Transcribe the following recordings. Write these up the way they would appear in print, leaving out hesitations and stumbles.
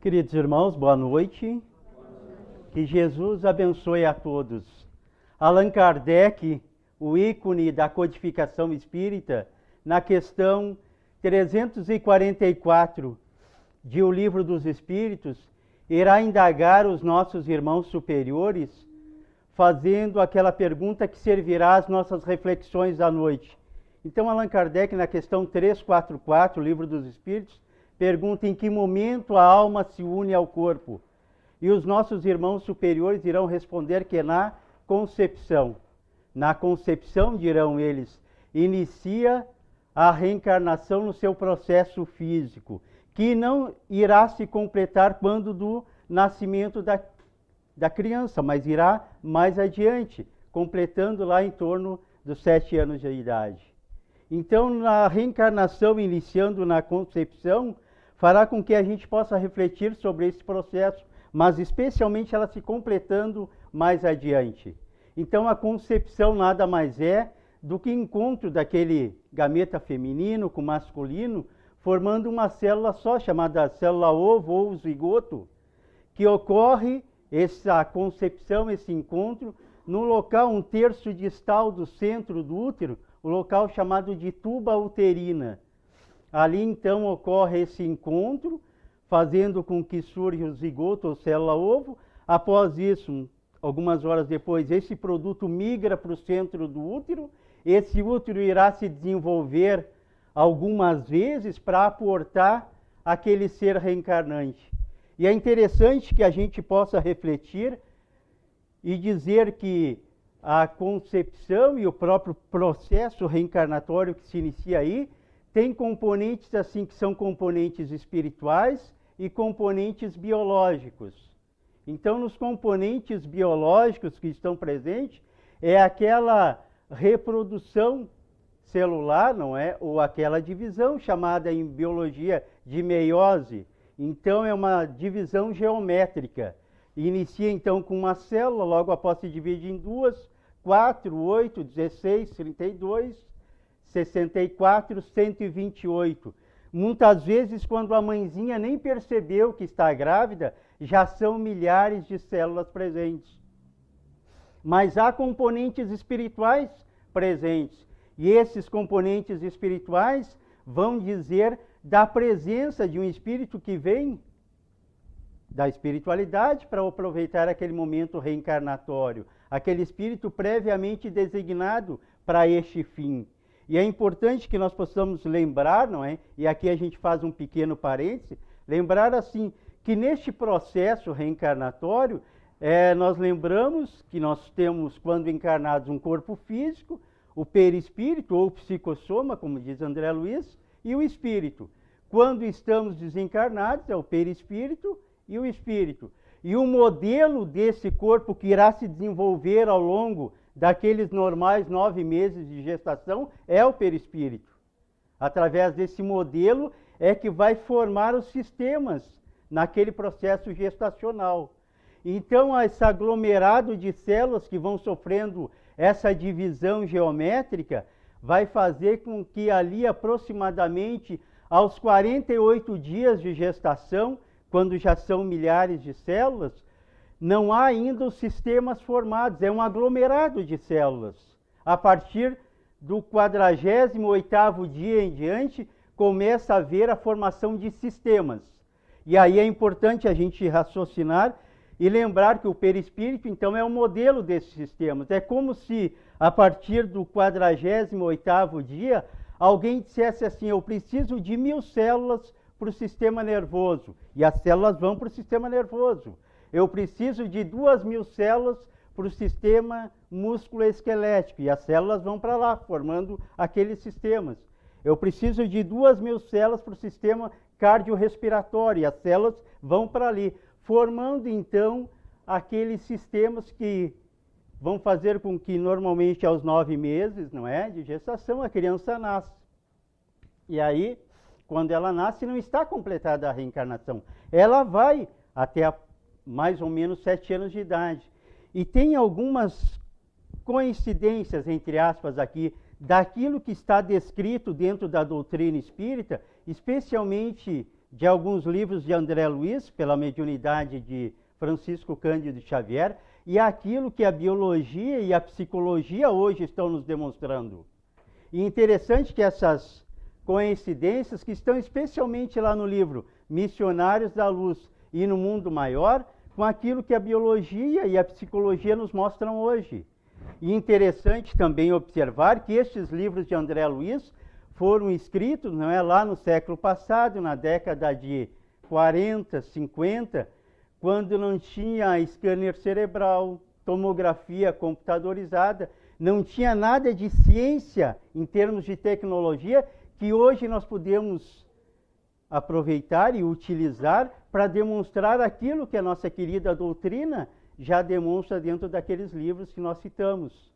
Queridos irmãos, boa noite. Que Jesus abençoe a todos. Allan Kardec, o ícone da codificação espírita, na questão 344 de O Livro dos Espíritos, irá indagar os nossos irmãos superiores, fazendo aquela pergunta que servirá às nossas reflexões da noite. Então, Allan Kardec, na questão 344, o Livro dos Espíritos, pergunta em que momento a alma se une ao corpo. E os nossos irmãos superiores irão responder que na concepção. Na concepção, dirão eles, inicia a reencarnação no seu processo físico, que não irá se completar quando do nascimento da criança, mas irá mais adiante, completando lá em torno dos 7 anos de idade. Então, na reencarnação, iniciando na concepção, fará com que a gente possa refletir sobre esse processo, mas especialmente ela se completando mais adiante. Então, a concepção nada mais é do que encontro daquele gameta feminino com masculino, formando uma célula só, chamada célula-ovo ou zigoto, que ocorre essa concepção, esse encontro, no local 1/3 distal do centro do útero, o local chamado de tuba uterina. Ali, então, ocorre esse encontro, fazendo com que surja o zigoto ou célula-ovo. Após isso, algumas horas depois, esse produto migra para o centro do útero. Esse útero irá se desenvolver algumas vezes para aportar aquele ser reencarnante. E é interessante que a gente possa refletir e dizer que a concepção e o próprio processo reencarnatório que se inicia aí tem componentes assim que são componentes espirituais e componentes biológicos. Então, nos componentes biológicos que estão presentes, é aquela reprodução celular, não é? Ou aquela divisão chamada em biologia de meiose. Então, é uma divisão geométrica. Inicia, então, com uma célula, logo após se divide em 2, 4, 8, 16, 32, 64, 128. Muitas vezes, quando a mãezinha nem percebeu que está grávida, já são milhares de células presentes. Mas há componentes espirituais presentes. E esses componentes espirituais vão dizer da presença de um espírito que vem da espiritualidade para aproveitar aquele momento reencarnatório, aquele espírito previamente designado para este fim. E é importante que nós possamos lembrar, não é? E aqui a gente faz um pequeno parêntese, lembrar assim, que neste processo reencarnatório, nós lembramos que nós temos, quando encarnados, um corpo físico, o perispírito ou psicossoma, como diz André Luiz, e o espírito. Quando estamos desencarnados, é o perispírito e o espírito. E o modelo desse corpo que irá se desenvolver ao longo daqueles normais 9 meses de gestação é o perispírito. Através desse modelo é que vai formar os sistemas naquele processo gestacional. Então, esse aglomerado de células que vão sofrendo essa divisão geométrica vai fazer com que ali aproximadamente aos 48 dias de gestação, quando já são milhares de células, não há ainda os sistemas formados, é um aglomerado de células. A partir do 48º dia em diante, começa a haver a formação de sistemas. E aí é importante a gente raciocinar e lembrar que o perispírito, então, é o modelo desses sistemas. É como se, a partir do 48º dia, alguém dissesse assim, eu preciso de 1000 células para o sistema nervoso. E as células vão para o sistema nervoso. Eu preciso de 2000 células para o sistema músculo-esquelético. E as células vão para lá, formando aqueles sistemas. Eu preciso de 2000 células para o sistema cardiorrespiratório. E as células vão para ali, formando então aqueles sistemas que vão fazer com que normalmente aos 9 meses, não é, de gestação, a criança nasce. E aí, quando ela nasce, não está completada a reencarnação. Ela vai até mais ou menos 7 anos de idade. E tem algumas coincidências, entre aspas, aqui, daquilo que está descrito dentro da doutrina espírita, especialmente de alguns livros de André Luiz, pela mediunidade de Francisco Cândido Xavier, e aquilo que a biologia e a psicologia hoje estão nos demonstrando. E interessante que essas coincidências, que estão especialmente lá no livro Missionários da Luz e no Mundo Maior, com aquilo que a biologia e a psicologia nos mostram hoje. E interessante também observar que estes livros de André Luiz foram escritos, não é, lá no século passado, na década de 40, 50, quando não tinha scanner cerebral, tomografia computadorizada, não tinha nada de ciência em termos de tecnologia que hoje nós podemos aproveitar e utilizar para demonstrar aquilo que a nossa querida doutrina já demonstra dentro daqueles livros que nós citamos.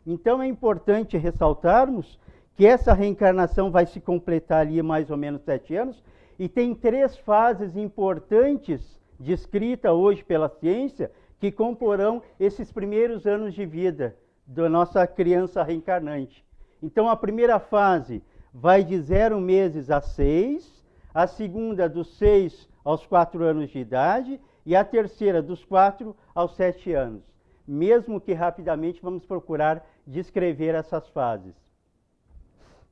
Então é importante ressaltarmos que essa reencarnação vai se completar ali mais ou menos 7 anos, e tem 3 fases importantes descritas hoje pela ciência que comporão esses primeiros anos de vida da nossa criança reencarnante. Então a primeira fase vai de 0 meses a 6, a segunda dos 6 aos 4 anos de idade e a terceira dos 4 aos 7 anos. Mesmo que rapidamente vamos procurar descrever essas fases.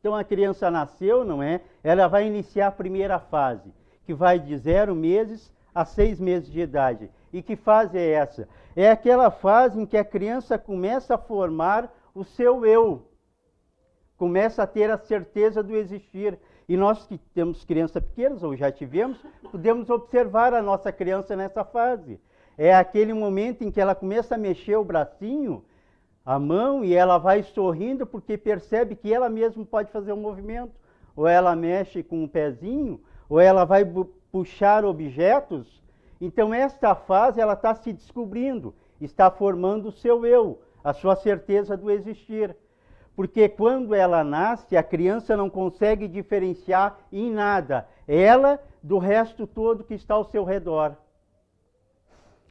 Então a criança nasceu, não é? Ela vai iniciar a primeira fase, que vai de 0 meses a 6 meses de idade. E que fase é essa? É aquela fase em que a criança começa a formar o seu eu, começa a ter a certeza do existir. E nós que temos crianças pequenas, ou já tivemos, podemos observar a nossa criança nessa fase. É aquele momento em que ela começa a mexer o bracinho, a mão, e ela vai sorrindo porque percebe que ela mesma pode fazer um movimento. Ou ela mexe com o pezinho, ou ela vai puxar objetos. Então esta fase ela está se descobrindo, está formando o seu eu, a sua certeza do existir. Porque quando ela nasce, a criança não consegue diferenciar em nada ela do resto todo que está ao seu redor.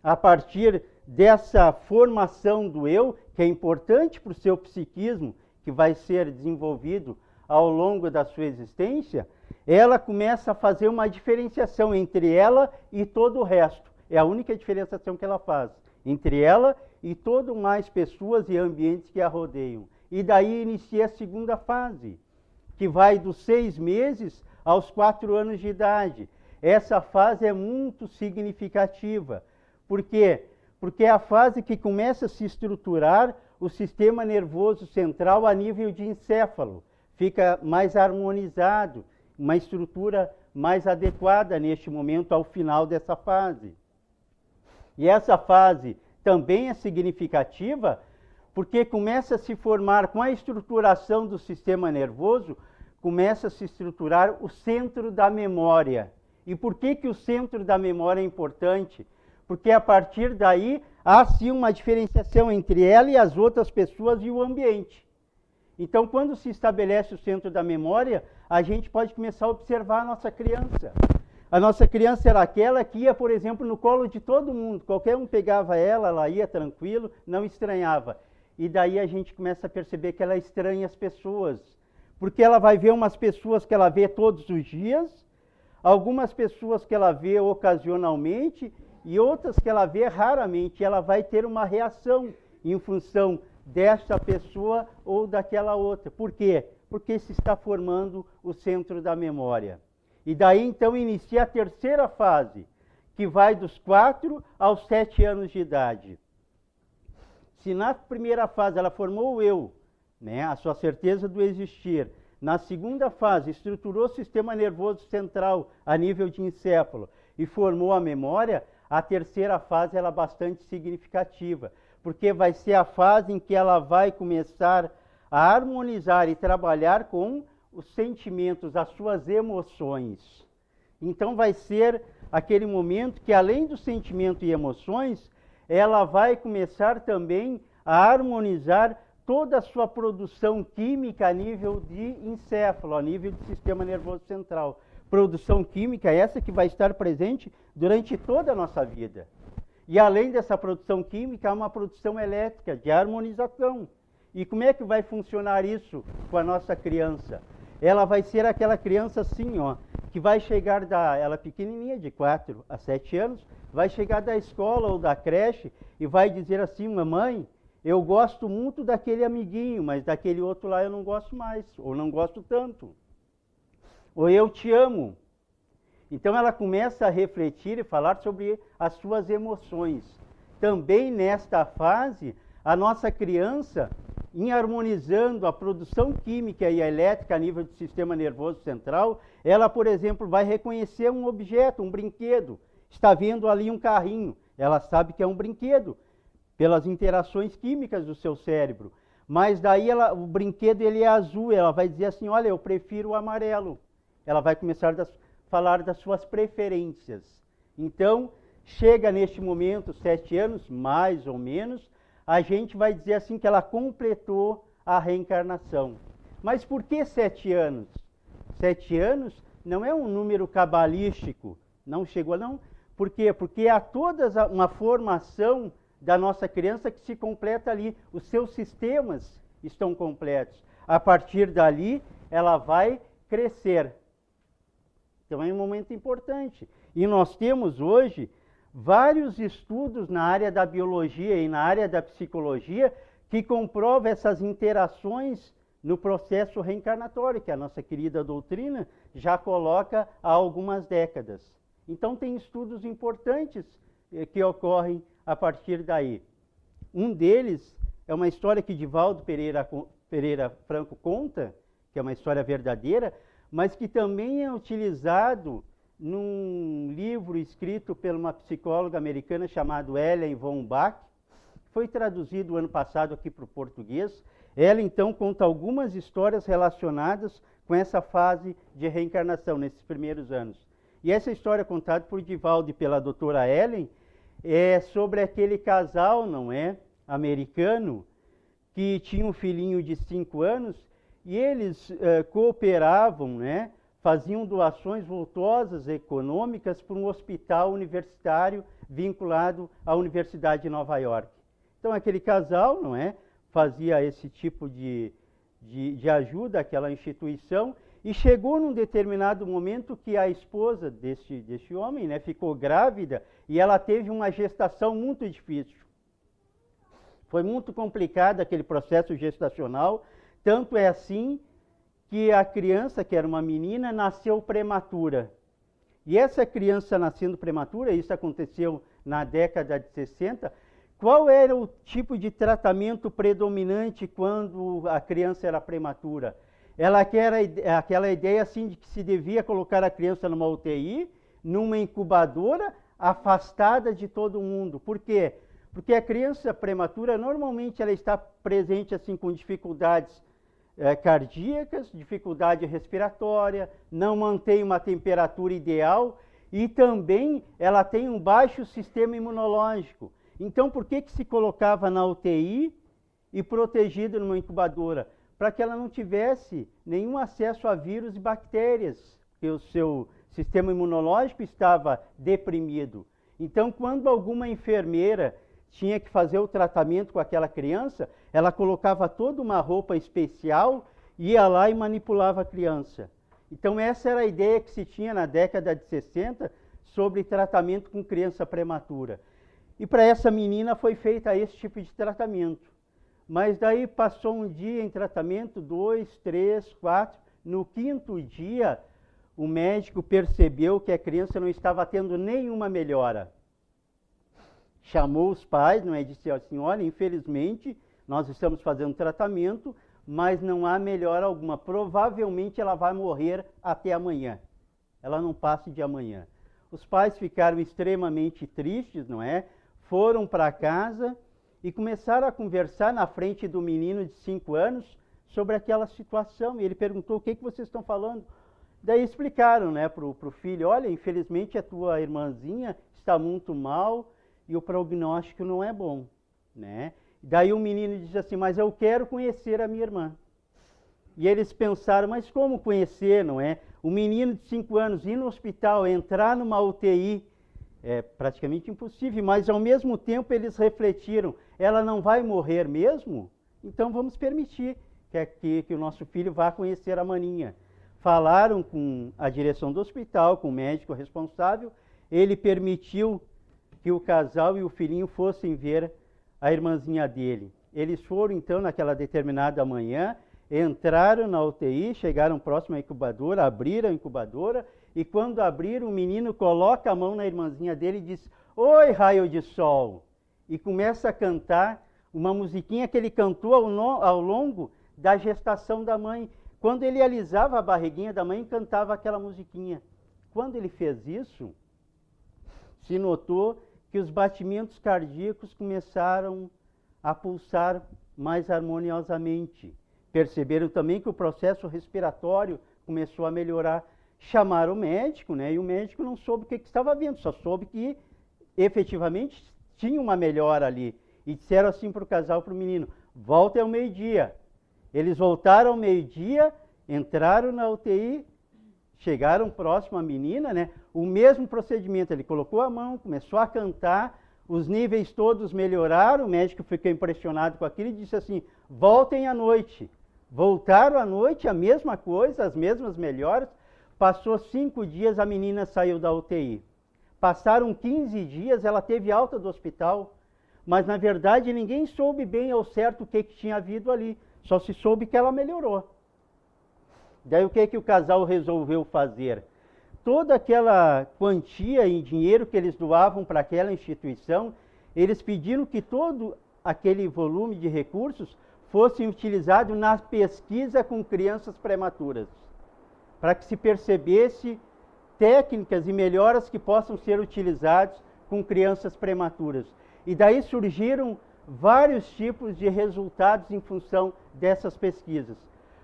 A partir dessa formação do eu, que é importante para o seu psiquismo, que vai ser desenvolvido ao longo da sua existência, ela começa a fazer uma diferenciação entre ela e todo o resto. É a única diferenciação que ela faz entre ela e todo mais pessoas e ambientes que a rodeiam. E daí inicia a segunda fase, que vai dos 6 meses aos 4 anos de idade. Essa fase é muito significativa. Por quê? Porque é a fase que começa a se estruturar o sistema nervoso central a nível de encéfalo. Fica mais harmonizado, uma estrutura mais adequada neste momento ao final dessa fase. E essa fase também é significativa porque começa a se formar, com a estruturação do sistema nervoso, começa a se estruturar o centro da memória. E por que o centro da memória é importante? Porque a partir daí há sim uma diferenciação entre ela e as outras pessoas e o ambiente. Então, quando se estabelece o centro da memória, a gente pode começar a observar a nossa criança. A nossa criança era aquela que ia, por exemplo, no colo de todo mundo. Qualquer um pegava ela ia tranquilo, não estranhava. E daí a gente começa a perceber que ela estranha as pessoas. Porque ela vai ver umas pessoas que ela vê todos os dias, algumas pessoas que ela vê ocasionalmente e outras que ela vê raramente. Ela vai ter uma reação em função desta pessoa ou daquela outra. Por quê? Porque se está formando o centro da memória. E daí então inicia a terceira fase, que vai dos 4 aos 7 anos de idade. Se na primeira fase ela formou o eu, né, a sua certeza do existir, na segunda fase estruturou o sistema nervoso central a nível de encéfalo e formou a memória, a terceira fase ela é bastante significativa, porque vai ser a fase em que ela vai começar a harmonizar e trabalhar com os sentimentos, as suas emoções. Então vai ser aquele momento que, além do sentimento e emoções, ela vai começar também a harmonizar toda a sua produção química a nível de encéfalo, a nível do sistema nervoso central. Produção química essa que vai estar presente durante toda a nossa vida. E além dessa produção química, há uma produção elétrica de harmonização. E como é que vai funcionar isso com a nossa criança? Ela vai ser aquela criança assim, ó, que vai chegar ela pequenininha, de 4 a 7 anos, vai chegar da escola ou da creche e vai dizer assim: mamãe, eu gosto muito daquele amiguinho, mas daquele outro lá eu não gosto mais, ou não gosto tanto. Ou eu te amo. Então ela começa a refletir e falar sobre as suas emoções. Também nesta fase, a nossa criança, em harmonizando a produção química e a elétrica a nível do sistema nervoso central, ela, por exemplo, vai reconhecer um objeto, um brinquedo. Está vendo ali um carrinho, ela sabe que é um brinquedo, pelas interações químicas do seu cérebro. Mas daí o brinquedo ele é azul, ela vai dizer assim: olha, eu prefiro o amarelo. Ela vai começar a falar das suas preferências. Então, chega neste momento, 7 anos, mais ou menos, a gente vai dizer assim que ela completou a reencarnação. Mas por que 7 anos? 7 anos não é um número cabalístico, não chegou não. Por quê? Porque há toda uma formação da nossa criança que se completa ali, os seus sistemas estão completos. A partir dali, ela vai crescer. Então é um momento importante. E nós temos hoje vários estudos na área da biologia e na área da psicologia que comprovam essas interações no processo reencarnatório, que a nossa querida doutrina já coloca há algumas décadas. Então tem estudos importantes que ocorrem a partir daí. Um deles é uma história que Divaldo Pereira Franco conta, que é uma história verdadeira, mas que também é utilizado num livro escrito por uma psicóloga americana chamada Ellen von Bach, foi traduzido ano passado aqui para o português. Ela então conta algumas histórias relacionadas com essa fase de reencarnação, nesses primeiros anos. E essa história contada por Divaldo e pela doutora Ellen é sobre aquele casal, não é, americano, que tinha um filhinho de 5 anos, e eles cooperavam, né, faziam doações vultosas econômicas para um hospital universitário vinculado à Universidade de Nova York. Então aquele casal, não é, fazia esse tipo de ajuda àquela instituição, e chegou num determinado momento que a esposa deste homem, né, ficou grávida, e ela teve uma gestação muito difícil. Foi muito complicado aquele processo gestacional, tanto é assim que a criança, que era uma menina, nasceu prematura. E essa criança nascendo prematura, isso aconteceu na década de 60, qual era o tipo de tratamento predominante quando a criança era prematura? Ela quer aquela ideia assim de que se devia colocar a criança numa UTI, numa incubadora, afastada de todo mundo. Por quê? Porque a criança prematura, normalmente ela está presente assim com dificuldades cardíacas, dificuldade respiratória, não mantém uma temperatura ideal e também ela tem um baixo sistema imunológico. Então, por que se colocava na UTI e protegida numa incubadora? Para que ela não tivesse nenhum acesso a vírus e bactérias, porque o seu sistema imunológico estava deprimido. Então, quando alguma enfermeira tinha que fazer o tratamento com aquela criança, ela colocava toda uma roupa especial, ia lá e manipulava a criança. Então essa era a ideia que se tinha na década de 60 sobre tratamento com criança prematura. E para essa menina foi feita esse tipo de tratamento. Mas daí passou um dia em tratamento, 2, 3, 4, no 5º dia o médico percebeu que a criança não estava tendo nenhuma melhora. Chamou os pais, não é, disse assim: olha, infelizmente nós estamos fazendo tratamento, mas não há melhora alguma. Provavelmente ela vai morrer até amanhã. Ela não passa de amanhã. Os pais ficaram extremamente tristes, não é? Foram para casa e começaram a conversar na frente do menino de 5 anos sobre aquela situação. E ele perguntou: o que vocês estão falando? Daí explicaram, né, para o filho: olha, infelizmente a tua irmãzinha está muito mal e o prognóstico não é bom, né? Daí o menino diz assim: mas eu quero conhecer a minha irmã. E eles pensaram: mas como conhecer, não é? O menino de 5 anos ir no hospital, entrar numa UTI, é praticamente impossível, mas ao mesmo tempo eles refletiram: ela não vai morrer mesmo? Então vamos permitir que o nosso filho vá conhecer a maninha. falaram com a direção do hospital, com o médico responsável, ele permitiu que o casal e o filhinho fossem ver a irmãzinha dele. Eles foram então naquela determinada manhã, entraram na UTI, chegaram próximo à incubadora, abriram a incubadora, e quando abriram, o menino coloca a mão na irmãzinha dele e diz: "Oi, raio de sol!" E começa a cantar uma musiquinha que ele cantou ao longo da gestação da mãe. Quando ele alisava a barriguinha da mãe, cantava aquela musiquinha. Quando ele fez isso, se notou que os batimentos cardíacos começaram a pulsar mais harmoniosamente. Perceberam também que o processo respiratório começou a melhorar. Chamaram o médico, né? E o médico não soube o que estava vendo, só soube que efetivamente tinha uma melhora ali. E disseram assim para o casal, para o menino: "Voltem ao meio-dia." Eles voltaram ao meio-dia, entraram na UTI, chegaram próximo à menina, né? O mesmo procedimento, ele colocou a mão, começou a cantar, os níveis todos melhoraram, o médico ficou impressionado com aquilo e disse assim: "Voltem à noite." Voltaram à noite, a mesma coisa, as mesmas melhoras. Passou 5 dias, a menina saiu da UTI. Passaram 15 dias, ela teve alta do hospital, mas na verdade ninguém soube bem ao certo o que tinha havido ali, só se soube que ela melhorou. Daí o que o casal resolveu fazer? Toda aquela quantia em dinheiro que eles doavam para aquela instituição, eles pediram que todo aquele volume de recursos fosse utilizado na pesquisa com crianças prematuras, para que se percebesse técnicas e melhoras que possam ser utilizadas com crianças prematuras. E daí surgiram vários tipos de resultados em função dessas pesquisas.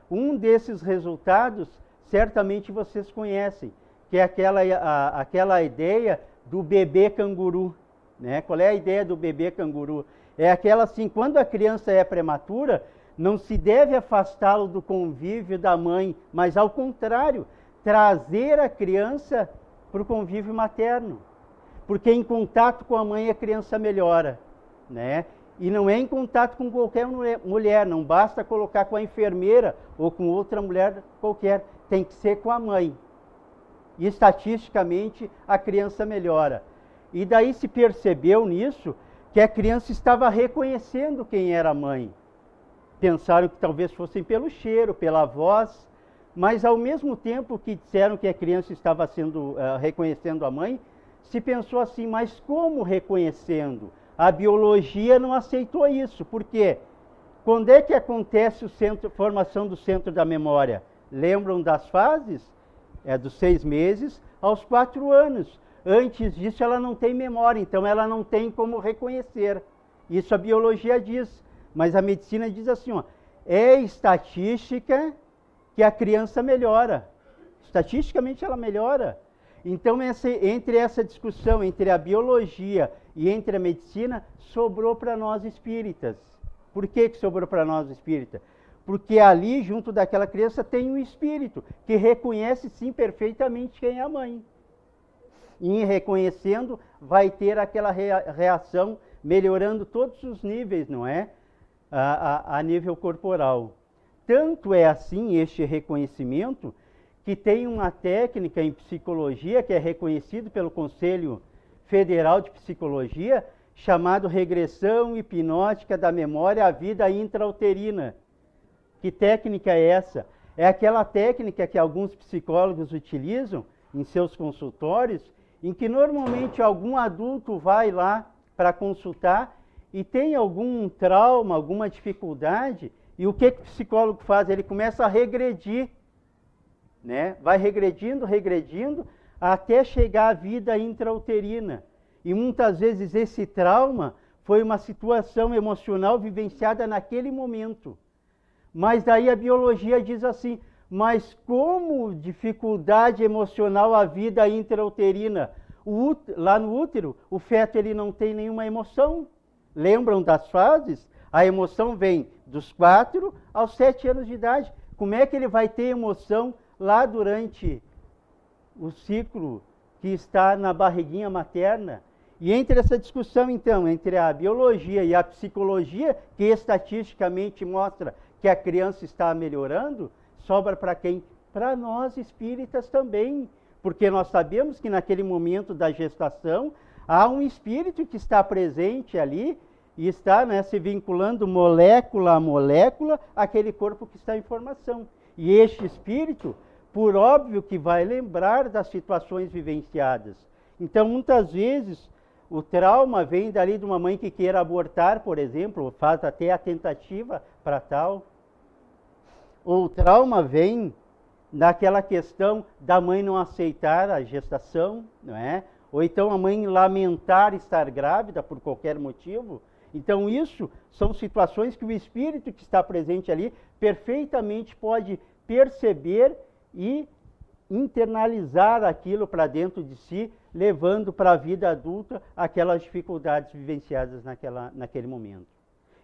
Um desses resultados, certamente vocês conhecem, que é aquela ideia do bebê canguru, né? Qual é a ideia do bebê canguru? É aquela assim, quando a criança é prematura, não se deve afastá-lo do convívio da mãe, mas ao contrário, trazer a criança para o convívio materno. Porque em contato com a mãe a criança melhora, né? E não é em contato com qualquer mulher, não basta colocar com a enfermeira ou com outra mulher qualquer, tem que ser com a mãe. E estatisticamente a criança melhora. E daí se percebeu nisso que a criança estava reconhecendo quem era a mãe. Pensaram que talvez fossem pelo cheiro, pela voz, mas ao mesmo tempo que disseram que a criança estava reconhecendo a mãe, se pensou assim: mas como reconhecendo? A biologia não aceitou isso. Por quê? Quando é que acontece a formação do centro da memória? Lembram das fases? É dos 6 meses aos 4 anos. Antes disso ela não tem memória, então ela não tem como reconhecer. Isso a biologia diz, mas a medicina diz assim, ó, é estatística que a criança melhora. Estatisticamente ela melhora. Então, entre essa discussão entre a biologia e entre a medicina, sobrou para nós espíritas. Por que sobrou para nós espíritas? Porque ali, junto daquela criança, tem um espírito que reconhece, sim, perfeitamente quem é a mãe. E em reconhecendo, vai ter aquela reação, melhorando todos os níveis, não é? A nível corporal. Tanto é assim este reconhecimento, que tem uma técnica em psicologia que é reconhecido pelo Conselho Federal de Psicologia, chamado regressão hipnótica da memória à vida intrauterina. Que técnica é essa? É aquela técnica que alguns psicólogos utilizam em seus consultórios, em que normalmente algum adulto vai lá para consultar e tem algum trauma, alguma dificuldade, e o que o psicólogo faz? Ele começa a regredir, né? Vai regredindo, até chegar à vida intrauterina. E muitas vezes esse trauma foi uma situação emocional vivenciada naquele momento. Mas daí a biologia diz assim, mas como dificuldade emocional a vida intrauterina? Lá no útero, o feto ele não tem nenhuma emoção. Lembram das fases? A emoção vem dos 4 aos 7 anos de idade. Como é que ele vai ter emoção lá durante o ciclo que está na barriguinha materna? E entre essa discussão, então, entre a biologia e a psicologia, que estatisticamente mostra que a criança está melhorando, sobra para quem? para nós espíritas também, porque nós sabemos que naquele momento da gestação há um espírito que está presente ali e está, né, se vinculando molécula a molécula àquele corpo que está em formação. E este espírito, por óbvio, que vai lembrar das situações vivenciadas. Então, muitas vezes, o trauma vem dali de uma mãe que queira abortar, por exemplo, faz até a tentativa para tal. Ou o trauma vem daquela questão da mãe não aceitar a gestação, não é? Ou então a mãe lamentar estar grávida por qualquer motivo. Então isso são situações que o espírito que está presente ali perfeitamente pode perceber e internalizar aquilo para dentro de si, levando para a vida adulta aquelas dificuldades vivenciadas naquele momento.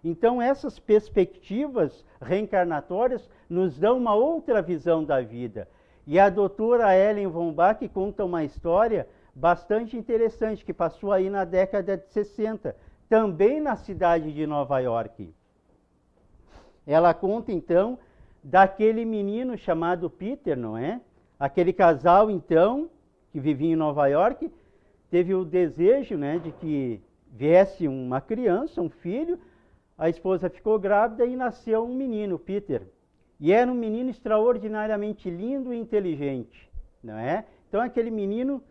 Então essas perspectivas reencarnatórias nos dão uma outra visão da vida. E a doutora Ellen von Bach conta uma história bastante interessante, que passou aí na década de 60, também na cidade de Nova York. Ela conta, então, daquele menino chamado Peter, não é? Aquele casal, então, que vivia em Nova York, teve o desejo, né, de que viesse uma criança, um filho. A esposa ficou grávida e nasceu um menino, Peter. E era um menino extraordinariamente lindo e inteligente, não é? Então, aquele menino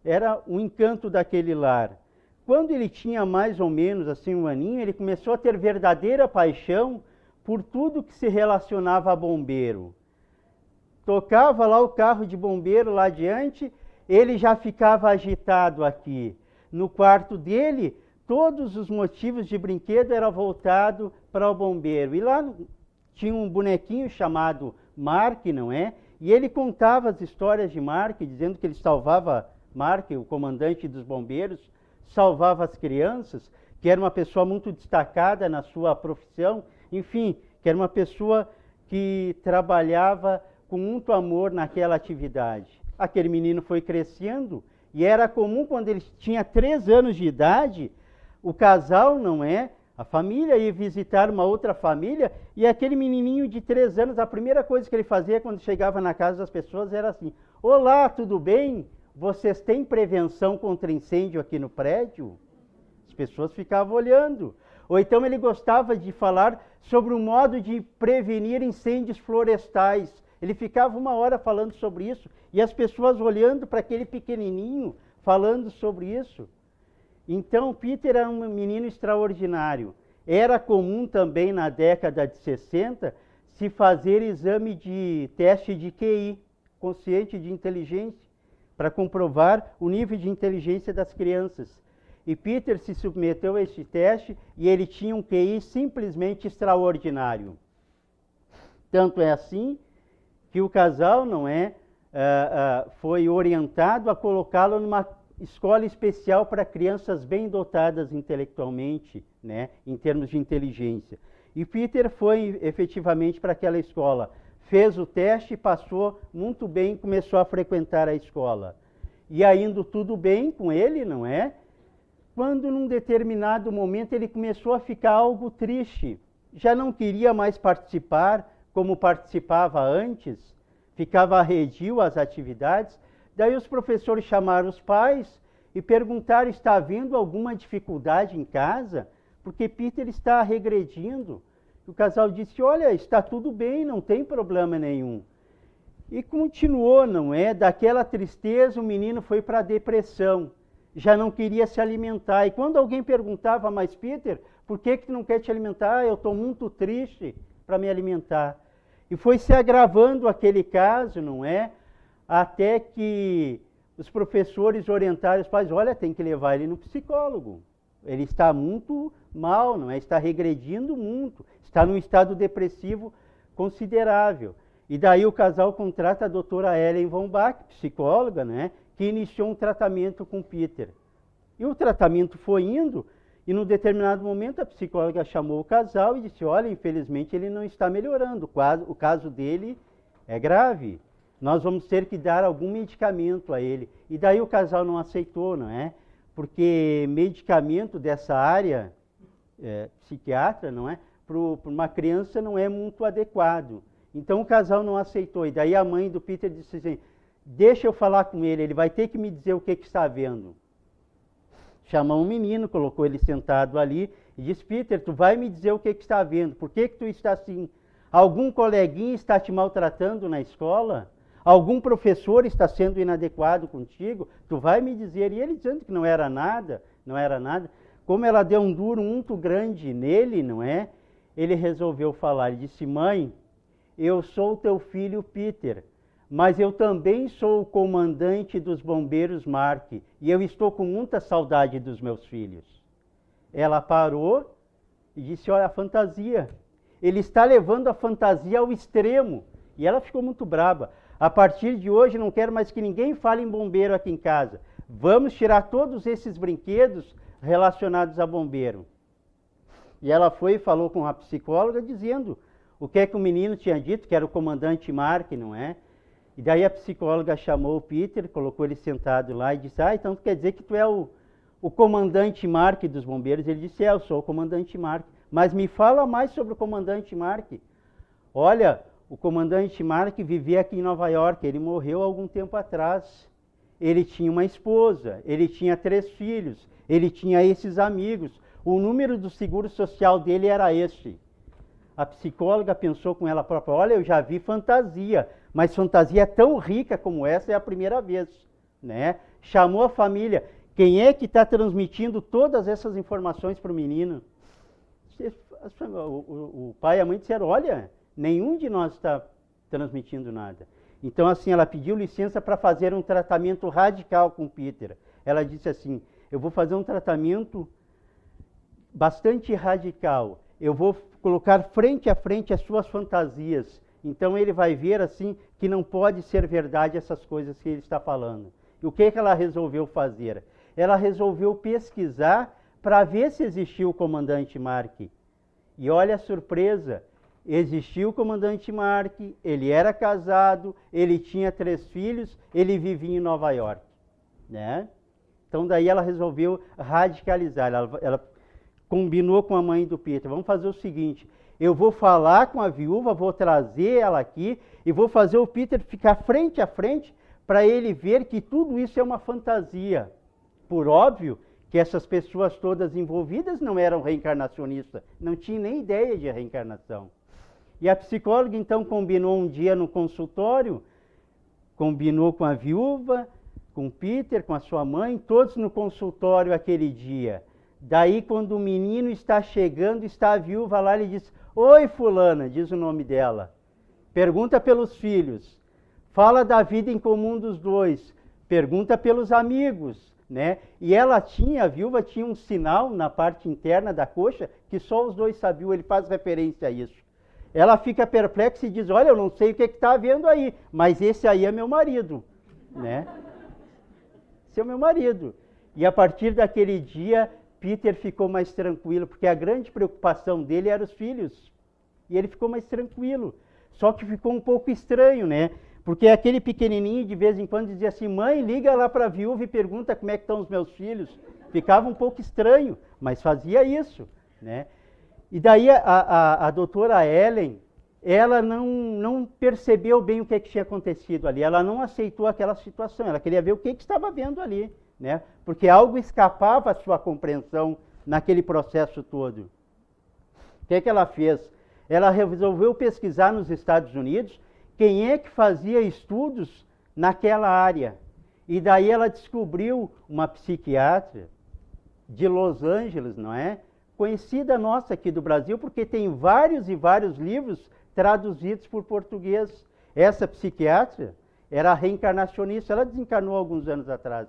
era o encanto daquele lar. Quando ele tinha mais ou menos assim um aninho, ele começou a ter verdadeira paixão por tudo que se relacionava a bombeiro. Tocava lá o carro de bombeiro lá adiante, ele já ficava agitado aqui. No quarto dele, todos os motivos de brinquedo eram voltados para o bombeiro. E lá tinha um bonequinho chamado Mark, não é? E ele contava as histórias de Mark, dizendo que ele salvava Mark, o comandante dos bombeiros, salvava as crianças, que era uma pessoa muito destacada na sua profissão, enfim, que era uma pessoa que trabalhava com muito amor naquela atividade. Aquele menino foi crescendo e era comum, quando ele tinha 3 anos de idade, o casal, não é? A família ia visitar uma outra família e aquele menininho de 3 anos, a primeira coisa que ele fazia quando chegava na casa das pessoas era assim: olá, tudo bem? Vocês têm prevenção contra incêndio aqui no prédio? As pessoas ficavam olhando. Ou então ele gostava de falar sobre o modo de prevenir incêndios florestais. Ele ficava 1 hora falando sobre isso e as pessoas olhando para aquele pequenininho falando sobre isso. Então, Peter era um menino extraordinário. Era comum também na década de 60 se fazer exame de teste de QI, consciente de inteligência, para comprovar o nível de inteligência das crianças. E Peter se submeteu a este teste e ele tinha um QI simplesmente extraordinário. Tanto é assim que o casal, não é, foi orientado a colocá-lo numa escola especial para crianças bem dotadas intelectualmente, né, em termos de inteligência. E Peter foi efetivamente para aquela escola. Fez o teste, passou muito bem, começou a frequentar a escola. E indo tudo bem com ele, não é? Quando num determinado momento ele começou a ficar algo triste. Já não queria mais participar como participava antes, ficava arredio às atividades. Daí os professores chamaram os pais e perguntaram: está havendo alguma dificuldade em casa? Porque Peter está regredindo. O casal disse: olha, está tudo bem, não tem problema nenhum. E continuou, não é? Daquela tristeza o menino foi para a depressão. Já não queria se alimentar. E quando alguém perguntava: mas Peter, por que tu não quer te alimentar? Eu estou muito triste para me alimentar. E foi se agravando aquele caso, não é? Até que os professores orientaram os pais: olha, tem que levar ele no psicólogo. Ele está muito mal, não é? Está regredindo muito, está num estado depressivo considerável. E daí o casal contrata a doutora Ellen von Bach, psicóloga, né, que iniciou um tratamento com Peter. E o tratamento foi indo, e num determinado momento a psicóloga chamou o casal e disse: olha, infelizmente ele não está melhorando, o caso dele é grave. Nós vamos ter que dar algum medicamento a ele. E daí o casal não aceitou, não é? Porque medicamento dessa área psiquiatra, não é? Para uma criança não é muito adequado. Então o casal não aceitou. E daí a mãe do Peter disse assim, deixa eu falar com ele, ele vai ter que me dizer o que está vendo. Chamou um menino, colocou ele sentado ali e disse, Peter, tu vai me dizer o que está vendo, por que tu está assim? Algum coleguinha está te maltratando na escola? Algum professor está sendo inadequado contigo? Tu vai me dizer. E ele dizendo que não era nada, não era nada. Como ela deu um duro muito grande nele, não é? Ele resolveu falar, ele disse, mãe, eu sou teu filho Peter, mas eu também sou o comandante dos bombeiros Mark, e eu estou com muita saudade dos meus filhos. Ela parou e disse, olha a fantasia, ele está levando a fantasia ao extremo. E ela ficou muito brava. A partir de hoje não quero mais que ninguém fale em bombeiro aqui em casa. Vamos tirar todos esses brinquedos relacionados a bombeiro. E ela foi e falou com a psicóloga dizendo o que é que o menino tinha dito, que era o comandante Mark, não é? E daí a psicóloga chamou o Peter, colocou ele sentado lá e disse, então quer dizer que tu é o comandante Mark dos bombeiros? Ele disse, eu sou o comandante Mark. Mas me fala mais sobre o comandante Mark. Olha, o comandante Mark vivia aqui em Nova York, ele morreu há algum tempo atrás. Ele tinha uma esposa, ele tinha 3 filhos, ele tinha esses amigos. O número do seguro social dele era este. A psicóloga pensou com ela própria, olha, eu já vi fantasia, mas fantasia tão rica como essa é a primeira vez, né? Chamou a família, quem é que está transmitindo todas essas informações para o menino? O pai e a mãe disseram, olha, nenhum de nós está transmitindo nada. Então assim, ela pediu licença para fazer um tratamento radical com o Peter. Ela disse assim, eu vou fazer um tratamento bastante radical. Eu vou colocar frente a frente as suas fantasias. Então ele vai ver assim que não pode ser verdade essas coisas que ele está falando. E o que ela resolveu fazer? Ela resolveu pesquisar para ver se existia o comandante Mark. E olha a surpresa, existia o comandante Mark, ele era casado, ele tinha 3 filhos, ele vivia em Nova York, né? Então daí ela resolveu radicalizar, ela combinou com a mãe do Peter, vamos fazer o seguinte, eu vou falar com a viúva, vou trazer ela aqui e vou fazer o Peter ficar frente a frente para ele ver que tudo isso é uma fantasia. Por óbvio que essas pessoas todas envolvidas não eram reencarnacionistas, não tinham nem ideia de reencarnação. E a psicóloga então combinou um dia no consultório, combinou com a viúva, com o Peter, com a sua mãe, todos no consultório aquele dia. Daí quando o menino está chegando, está a viúva lá, ele diz, oi fulana, diz o nome dela, pergunta pelos filhos, fala da vida em comum dos dois, pergunta pelos amigos, né? E ela tinha, a viúva tinha um sinal na parte interna da coxa que só os dois sabiam, ele faz referência a isso. Ela fica perplexa e diz, olha, eu não sei o que está havendo aí, mas esse aí é meu marido, né? Esse é o meu marido. E a partir daquele dia, Peter ficou mais tranquilo, porque a grande preocupação dele eram os filhos. E ele ficou mais tranquilo. Só que ficou um pouco estranho, né? Porque aquele pequenininho de vez em quando dizia assim, mãe, liga lá para a viúva e pergunta como é que estão os meus filhos. Ficava um pouco estranho, mas fazia isso, né? E daí a doutora Ellen, ela não percebeu bem o que tinha acontecido ali, ela não aceitou aquela situação, ela queria ver o que estava vendo ali, né? Porque algo escapava à sua compreensão naquele processo todo. O que ela fez? Ela resolveu pesquisar nos Estados Unidos quem é que fazia estudos naquela área. E daí ela descobriu uma psiquiatra de Los Angeles, não é? Conhecida nossa aqui do Brasil, porque tem vários e vários livros traduzidos por português. Essa psiquiatra era reencarnacionista, ela desencarnou alguns anos atrás.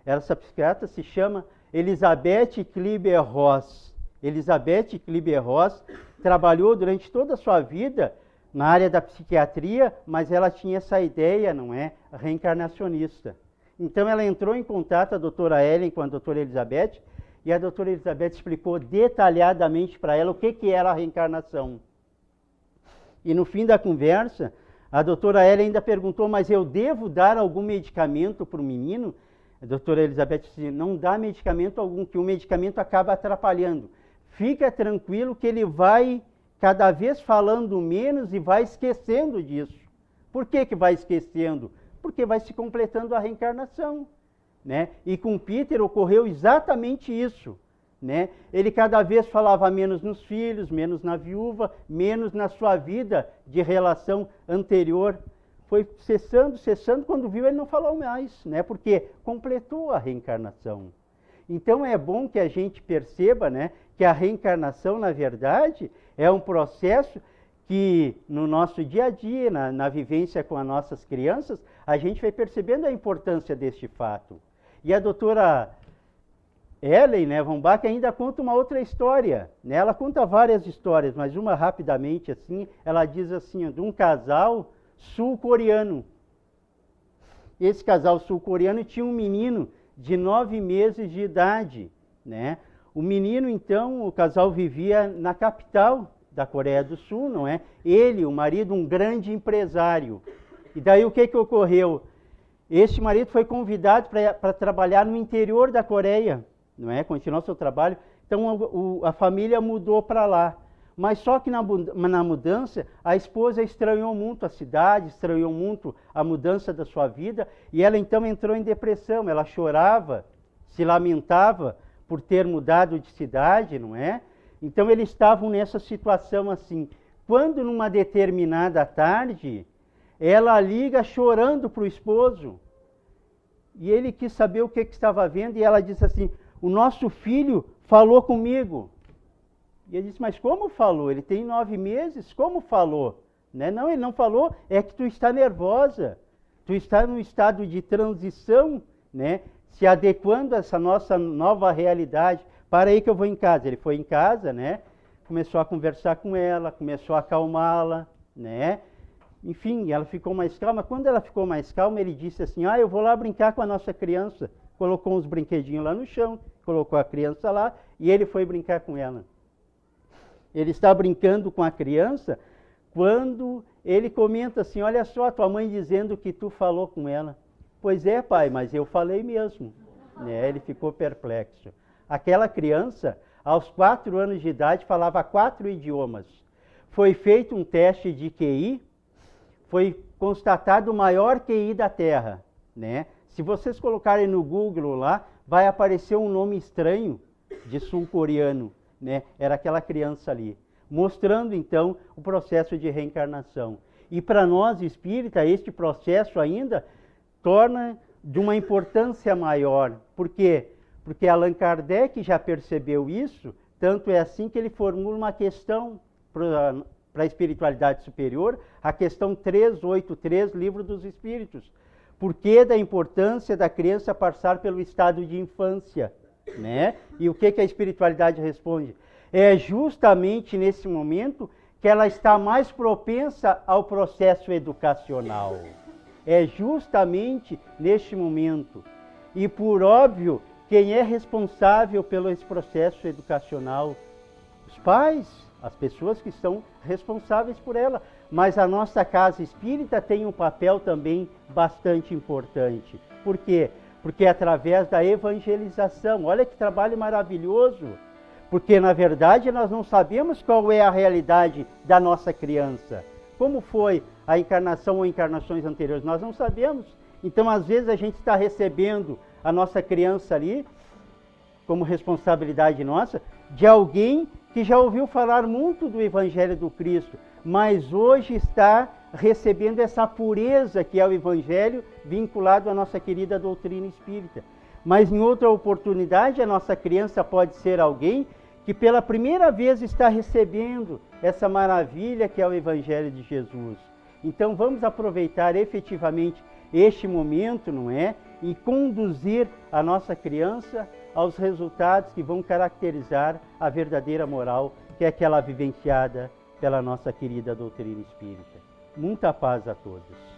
Essa psiquiatra se chama Elizabeth Kübler-Ross. Elizabeth Kübler-Ross trabalhou durante toda a sua vida na área da psiquiatria, mas ela tinha essa ideia, não é, reencarnacionista. Então ela entrou em contato, a doutora Ellen, com a doutora Elizabeth, e a doutora Elizabeth explicou detalhadamente para ela o que era a reencarnação. E no fim da conversa, a doutora Ellen ainda perguntou, mas eu devo dar algum medicamento para o menino? A doutora Elizabeth disse, não dá medicamento algum, que o medicamento acaba atrapalhando. Fica tranquilo que ele vai cada vez falando menos e vai esquecendo disso. Por que vai esquecendo? Porque vai se completando a reencarnação, né? E com Peter ocorreu exatamente isso, né? Ele cada vez falava menos nos filhos, menos na viúva, menos na sua vida de relação anterior. Foi cessando, quando viu ele não falou mais, né? Porque completou a reencarnação. Então é bom que a gente perceba, né, que a reencarnação, na verdade, é um processo que no nosso dia a dia, na vivência com as nossas crianças, a gente vai percebendo a importância deste fato. E a doutora Ellen, né, von Bach ainda conta uma outra história, né? Ela conta várias histórias, mas uma rapidamente assim, ela diz assim, de um casal sul-coreano. Esse casal sul-coreano tinha um menino de 9 meses de idade, né? O menino, então, o casal vivia na capital da Coreia do Sul, não é? Ele, o marido, um grande empresário. E daí o que ocorreu? Este marido foi convidado para trabalhar no interior da Coreia, não é? Continuar seu trabalho. Então a família mudou para lá. Mas só que na mudança, a esposa estranhou muito a cidade, estranhou muito a mudança da sua vida, e ela então entrou em depressão. Ela chorava, se lamentava por ter mudado de cidade, não é? Então eles estavam nessa situação assim. Quando numa determinada tarde, ela liga chorando para o esposo, e ele quis saber o que estava vendo, e ela disse assim, o nosso filho falou comigo. E ele disse, mas como falou? Ele tem 9 meses, como falou? Né? Não, ele não falou, é que tu está nervosa, tu está num estado de transição, né? Se adequando a essa nossa nova realidade. Para aí que eu vou em casa. Ele foi em casa, né? Começou a conversar com ela, começou a acalmá-la, né? Enfim, ela ficou mais calma. Quando ela ficou mais calma, ele disse assim, eu vou lá brincar com a nossa criança. Colocou uns brinquedinhos lá no chão, colocou a criança lá e ele foi brincar com ela. Ele está brincando com a criança quando ele comenta assim, olha só, tua mãe dizendo que tu falou com ela. Pois é, pai, mas eu falei mesmo. Né? Ele ficou perplexo. Aquela criança, aos 4 anos de idade, falava 4 idiomas. Foi feito um teste de QI, foi constatado o maior QI da Terra. Né? Se vocês colocarem no Google lá, vai aparecer um nome estranho de sul-coreano. Né? Era aquela criança ali, mostrando então o processo de reencarnação. E para nós espíritas, este processo ainda torna de uma importância maior. Por quê? Porque Allan Kardec já percebeu isso, tanto é assim que ele formula uma questão para a espiritualidade superior, a questão 383, Livro dos Espíritos. Por que da importância da criança passar pelo estado de infância? Né? E o que a espiritualidade responde? É justamente nesse momento que ela está mais propensa ao processo educacional. É justamente neste momento. E por óbvio, quem é responsável pelo esse processo educacional? Os pais, as pessoas que são responsáveis por ela. Mas a nossa casa espírita tem um papel também bastante importante. Por quê? Porque é através da evangelização. Olha que trabalho maravilhoso. Porque, na verdade, nós não sabemos qual é a realidade da nossa criança. Como foi a encarnação ou encarnações anteriores? Nós não sabemos. Então, às vezes, a gente está recebendo a nossa criança ali, como responsabilidade nossa, de alguém que já ouviu falar muito do Evangelho do Cristo, mas hoje está recebendo essa pureza que é o Evangelho vinculado à nossa querida doutrina espírita. Mas em outra oportunidade, a nossa criança pode ser alguém que pela primeira vez está recebendo essa maravilha que é o Evangelho de Jesus. Então vamos aproveitar efetivamente este momento, não é? E conduzir a nossa criança aos resultados que vão caracterizar a verdadeira moral, que é aquela vivenciada pela nossa querida doutrina espírita. Muita paz a todos.